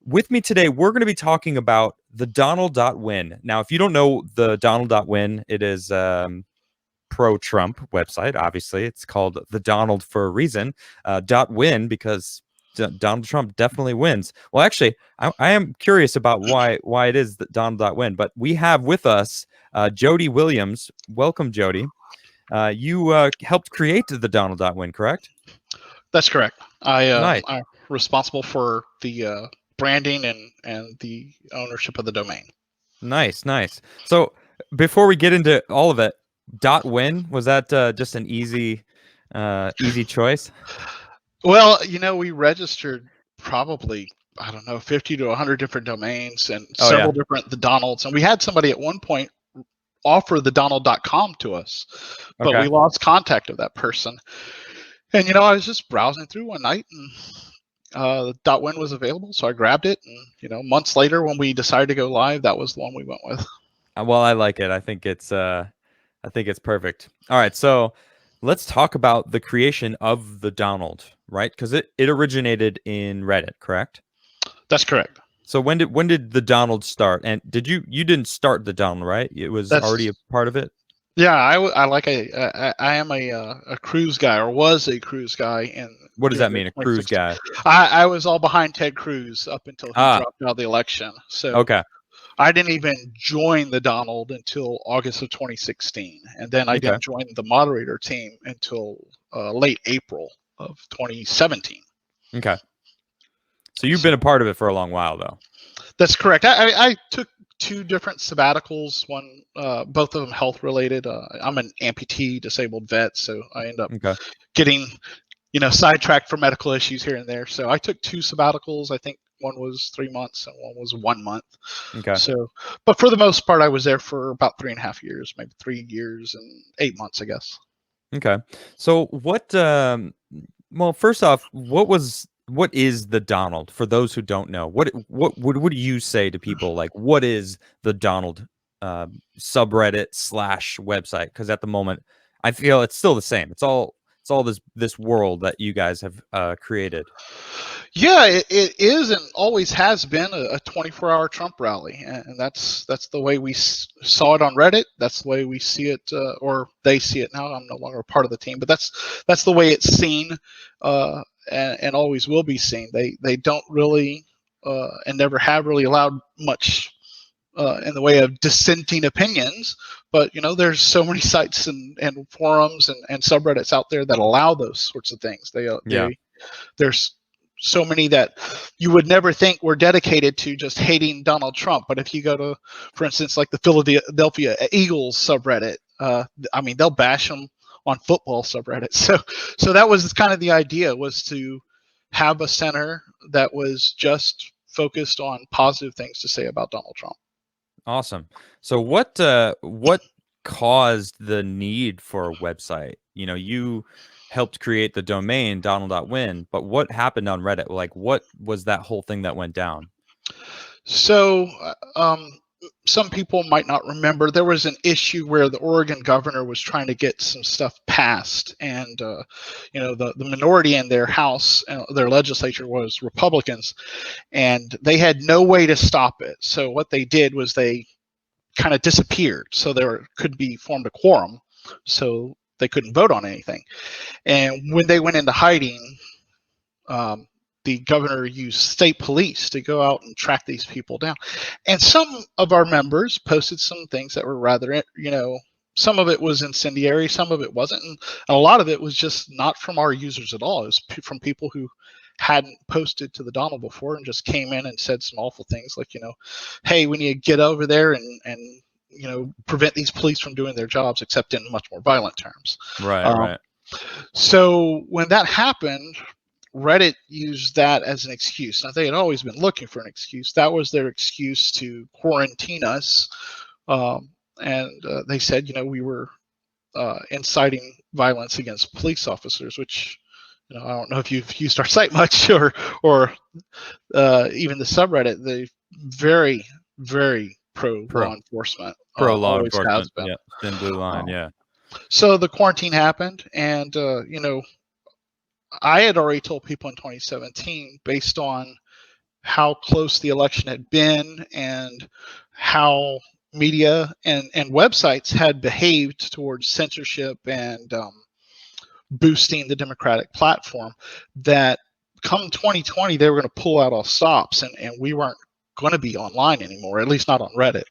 With me today, we're going to be talking about the Donald.Win. Now, if you don't know the Donald.Win, it is pro-Trump website. Obviously, it's called the Donald for a reason. .win because Donald Trump definitely wins. Well, actually, I am curious about why it is that Donald.Win. But we have with us Jody Williams. Welcome, Jody. You helped create the Donald.Win, correct? That's correct. Nice. I'm responsible for the branding and the ownership of the domain. Nice. So before we get into all of it, .win, was that just an easy choice? Well, we registered probably, I don't know, 50 to 100 different domains and several different the Donalds. And we had somebody at one point offer the Donald.com to us, but we lost contact of that person. And, I was just browsing through one night and .win was available, so I grabbed it. And, months later when we decided to go live, that was the one we went with. Well, I like it. I think it's perfect. All right, so let's talk about the creation of the Donald, right? Because it originated in Reddit, correct? That's correct. So when did the Donald start? And you didn't start the Donald, right? It was already a part of it. Yeah, I am a cruise guy, or was a cruise guy. And what does that mean, a cruise guy? I was all behind Ted Cruz up until he dropped out of the election. So I didn't even join the Donald until August of 2016, and then I didn't join the moderator team until late April of 2017. Okay. So you've been a part of it for a long while, though. That's correct. I took 2 different sabbaticals, one, both of them health related. I'm an amputee disabled vet, so I end up getting, sidetracked for medical issues here and there. So I took 2 sabbaticals. I think one was 3 months and one was 1 month. Okay. So, but for the most part, I was there for about 3.5 years, maybe 3 years and 8 months, I guess. Okay. So what, well, first off, what is the Donald, for those who don't know? What do you say to people, like, what is the Donald subreddit / website? Because at the moment, I feel it's still the same. It's all this world that you guys have created. Yeah, it is and always has been a 24-hour Trump rally, and that's the way we saw it on Reddit. That's the way we see it, or they see it now. I'm no longer a part of the team, but that's the way it's seen, and always will be seen. They don't really and never have really allowed much in the way of dissenting opinions, but there's so many sites and forums and subreddits out there that allow those sorts of things. There's so many that you would never think were dedicated to just hating Donald Trump. But if you go to, for instance, like the Philadelphia Eagles subreddit, they'll bash him on football subreddit. So that was kind of the idea, was to have a center that was just focused on positive things to say about Donald Trump. Awesome. So what caused the need for a website? You helped create the domain Donald.Win, but what happened on Reddit? Like, what was that whole thing that went down? So some people might not remember, there was an issue where the Oregon governor was trying to get some stuff passed, and the minority in their house, their legislature, was Republicans, and they had no way to stop it. So what they did was they kind of disappeared, so there could be formed a quorum, so they couldn't vote on anything. And when they went into hiding, the governor used state police to go out and track these people down. And some of our members posted some things that were rather, some of it was incendiary, some of it wasn't. And a lot of it was just not from our users at all. It was from people who hadn't posted to the Donald before and just came in and said some awful things like, hey, we need to get over there and prevent these police from doing their jobs, except in much more violent terms. Right. So when that happened, Reddit used that as an excuse. Now, they had always been looking for an excuse. That was their excuse to quarantine us. And they said, we were inciting violence against police officers, which, I don't know if you've used our site much or even the subreddit. They very, very pro law enforcement. Pro law enforcement. Yeah, thin blue line. Yeah. So the quarantine happened, and I had already told people in 2017, based on how close the election had been and how media and websites had behaved towards censorship and boosting the Democratic platform, that come 2020, they were going to pull out all stops, and we weren't going to be online anymore, at least not on Reddit.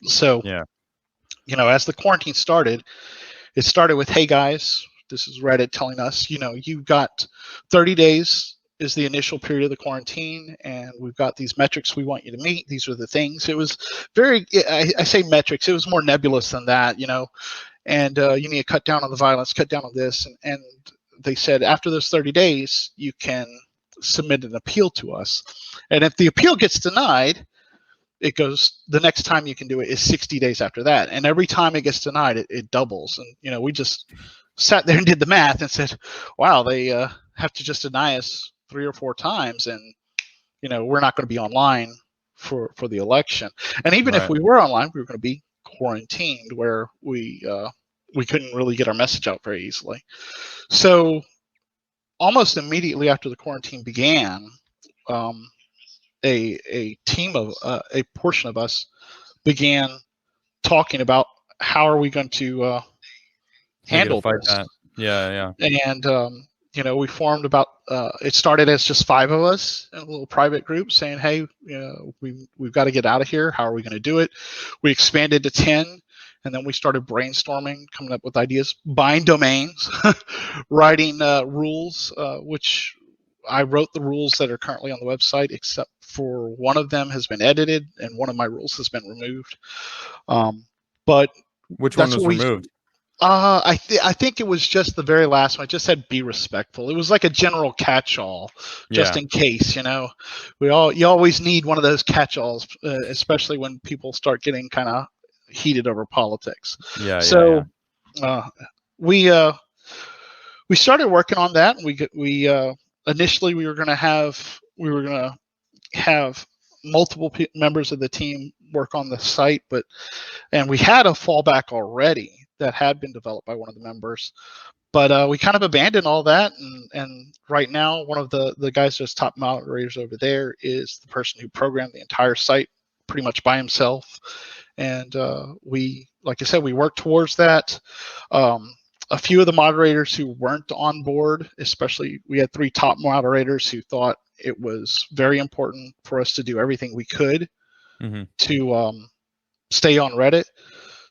So, Yeah. As the quarantine started, it started with, hey guys, this is Reddit telling us, you've got 30 days is the initial period of the quarantine, and we've got these metrics we want you to meet. These are the things. It was very, I say metrics, it was more nebulous than that, and you need to cut down on the violence, cut down on this. And they said after those 30 days, you can submit an appeal to us. And if the appeal gets denied, it goes, the next time you can do it is 60 days after that. And every time it gets denied, it doubles. And, we just sat there and did the math and said, wow, they have to just deny us 3 or 4 times. And, we're not going to be online for the election. And even if we were online, we were going to be quarantined, where we couldn't really get our message out very easily. So almost immediately after the quarantine began, a team of a portion of us began talking about how are we going to handle fight this. that. Yeah. And we formed about. It started as just 5 of us in a little private group, saying, "Hey, we've got to get out of here. How are we going to do it?" We expanded to 10, and then we started brainstorming, coming up with ideas, buying domains, writing rules, which I wrote the rules that are currently on the website, except for one of them has been edited and one of my rules has been removed. But which one was removed? I think it was just the very last one. I just said be respectful. It was like a general catch-all, just in case. You always need one of those catch-alls, especially when people start getting kind of heated over politics. So we started working on that. We initially we were going to have multiple members of the team work on the site, and we had a fallback already that had been developed by one of the members, but we kind of abandoned all that, and right now one of the guys that's top moderators over there is the person who programmed the entire site pretty much by himself, and like I said, we worked towards that. A few of the moderators who weren't on board, especially we had 3 top moderators who thought it was very important for us to do everything we could to stay on Reddit.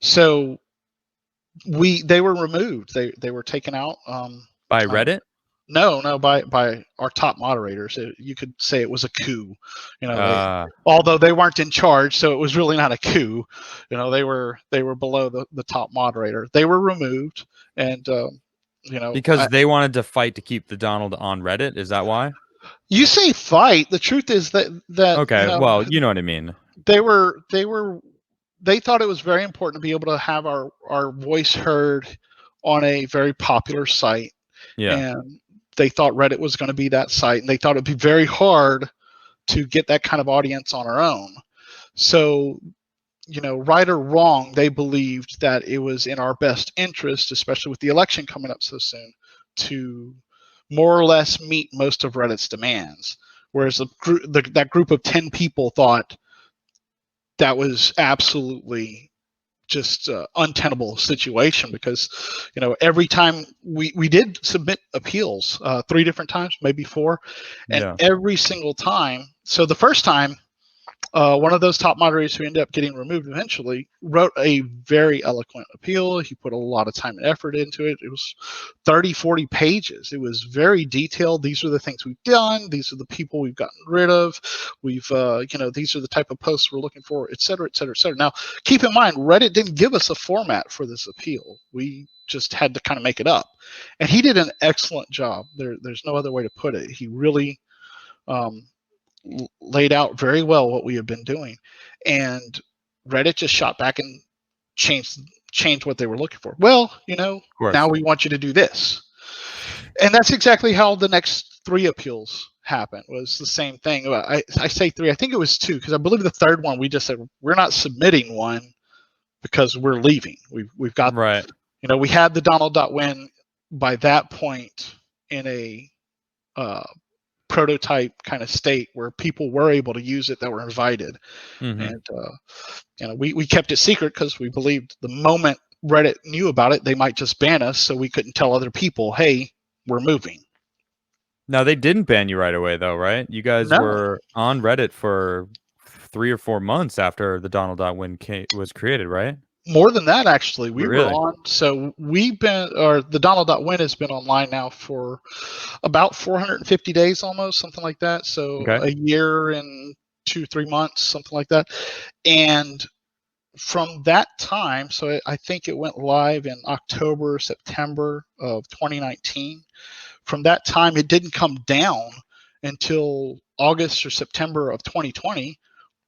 So they were removed. They were taken out by Reddit. No, by our top moderators. You could say it was a coup. Although they weren't in charge, so it was really not a coup. They were below the top moderator. They were removed, and because they wanted to fight to keep the Donald on Reddit. Is that why? You say fight. The truth is that okay. Well, you know what I mean. They thought it was very important to be able to have our voice heard on a very popular site. Yeah. And they thought Reddit was going to be that site, and they thought it'd be very hard to get that kind of audience on our own. So, right or wrong, they believed that it was in our best interest, especially with the election coming up so soon, to more or less meet most of Reddit's demands. Whereas that group of 10 people thought that was absolutely just untenable situation, because every time we did submit appeals 3 different times, maybe 4, and every single time. So the first time, one of those top moderators who ended up getting removed eventually wrote a very eloquent appeal. He put a lot of time and effort into it. It was 30-40 pages. It was very detailed. These are the things we've done. These are the people we've gotten rid of. We've these are the type of posts we're looking for, et cetera, et cetera, et cetera. Now, keep in mind, Reddit didn't give us a format for this appeal. We just had to kind of make it up, and he did an excellent job. There's no other way to put it. He really laid out very well what we have been doing, and Reddit just shot back and changed what they were looking for. Well, now we want you to do this, and that's exactly how the next 3 appeals happened. Was the same thing. I say 3. I think it was 2, because I believe the 3rd one we just said we're not submitting one because we're leaving. We've got we had the Donald.Win by that point in a prototype kind of state where people were able to use it that were invited. Mm-hmm. And we kept it secret because we believed the moment Reddit knew about it, they might just ban us, so we couldn't tell other people, hey, we're moving. Now they didn't ban you right away, though, right? You guys No, were on Reddit for 3 or 4 months after the Donald.Win was created, right? more than that, actually. We were Really? on, so we've been, or the Donald.Win has been online now for about 450 days almost, something like that. So Okay. a year and 2, 3 months, something like that. And from that time, so I think it went live in October, September of 2019. From that time, it didn't come down until August or September of 2020,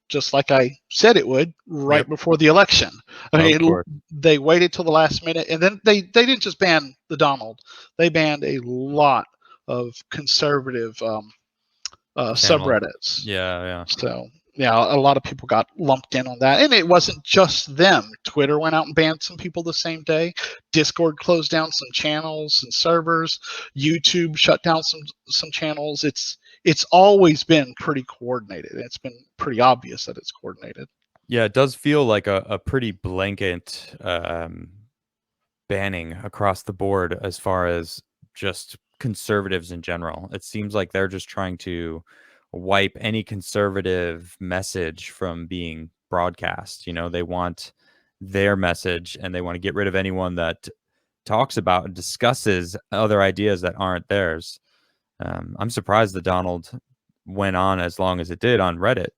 just like I said it would, right Yep. before the election. I Of mean, course. they waited till the last minute, and then they didn't just ban the Donald, they banned a lot of conservative Channel. subreddits. Yeah, yeah. So yeah, a lot of people got lumped in on that, and it wasn't just them. Twitter went out and banned some people the same day. Discord closed down some channels and servers. YouTube shut down some channels. It's always been pretty coordinated. It's been pretty obvious that it's coordinated. Yeah, it does feel like a pretty blanket banning across the board as far as just conservatives in general. It seems like they're just trying to wipe any conservative message from being broadcast. You know, they want their message and they want to get rid of anyone that talks about and discusses other ideas that aren't theirs. I'm surprised the Donald went on as long as it did on Reddit.